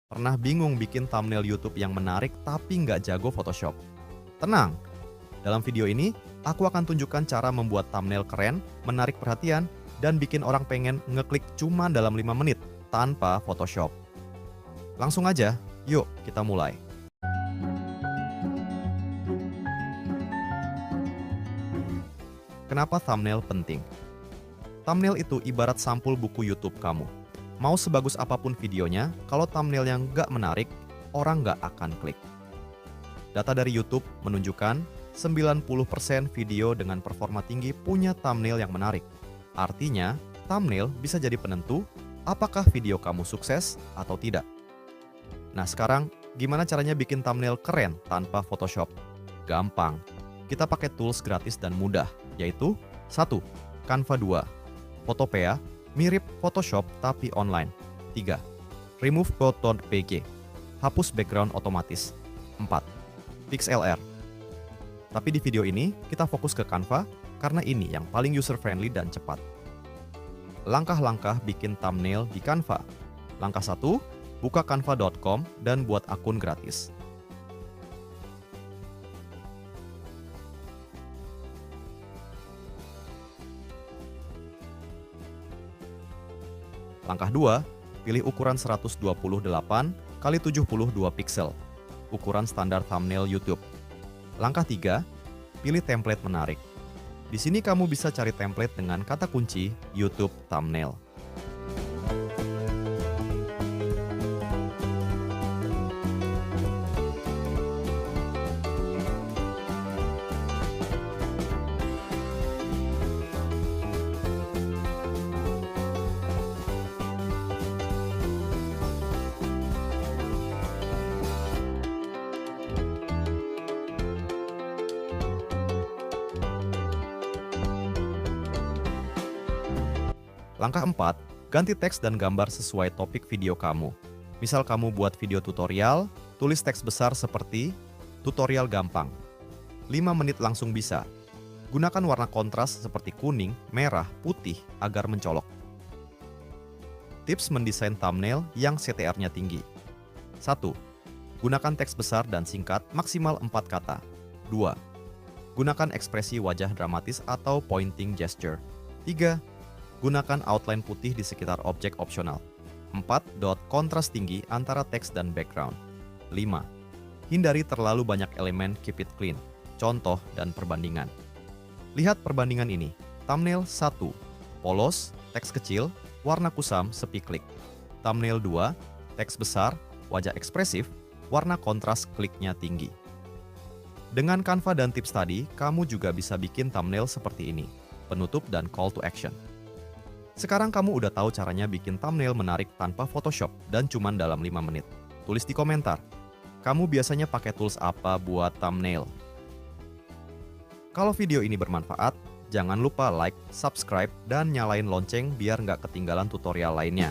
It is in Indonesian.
Pernah bingung bikin thumbnail YouTube yang menarik tapi nggak jago Photoshop? Tenang! Dalam video ini, aku akan tunjukkan cara membuat thumbnail keren, menarik perhatian, dan bikin orang pengen ngeklik cuma dalam 5 menit tanpa Photoshop. Langsung aja, yuk kita mulai. Kenapa thumbnail penting? Thumbnail itu ibarat sampul buku YouTube kamu. Mau sebagus apapun videonya, kalau thumbnailnya nggak menarik, orang nggak akan klik. Data dari YouTube menunjukkan 90% video dengan performa tinggi punya thumbnail yang menarik. Artinya, thumbnail bisa jadi penentu apakah video kamu sukses atau tidak. Nah sekarang, gimana caranya bikin thumbnail keren tanpa Photoshop? Gampang. Kita pakai tools gratis dan mudah, yaitu 1. Canva 2. Photopea, mirip Photoshop tapi online. 3. Remove code.pg, hapus background otomatis. 4. PixLR. Tapi di video ini, kita fokus ke Canva karena ini yang paling user-friendly dan cepat. Langkah-langkah bikin thumbnail di Canva. Langkah 1, buka canva.com dan buat akun gratis. Langkah 2, pilih ukuran 128 x 72 pixel, ukuran standar thumbnail YouTube. Langkah 3, pilih template menarik. Di sini kamu bisa cari template dengan kata kunci YouTube thumbnail. Langkah 4, ganti teks dan gambar sesuai topik video kamu. Misal kamu buat video tutorial, tulis teks besar seperti tutorial gampang. 5 menit langsung bisa. Gunakan warna kontras seperti kuning, merah, putih agar mencolok. Tips mendesain thumbnail yang CTR-nya tinggi. 1. Gunakan teks besar dan singkat maksimal 4 kata. 2. Gunakan ekspresi wajah dramatis atau pointing gesture. 3. Gunakan outline putih di sekitar objek opsional. 4. Kontras tinggi antara teks dan background. 5. Hindari terlalu banyak elemen, keep it clean. Contoh dan perbandingan. Lihat perbandingan ini. Thumbnail 1. Polos, teks kecil, warna kusam, sepi klik. Thumbnail 2. Teks besar, wajah ekspresif, warna kontras kliknya tinggi. Dengan Canva dan tips tadi, kamu juga bisa bikin thumbnail seperti ini. Penutup dan call to action. Sekarang kamu udah tahu caranya bikin thumbnail menarik tanpa Photoshop dan cuman dalam 5 menit. Tulis di komentar, kamu biasanya pakai tools apa buat thumbnail? Kalau video ini bermanfaat, jangan lupa like, subscribe, dan nyalain lonceng biar nggak ketinggalan tutorial lainnya.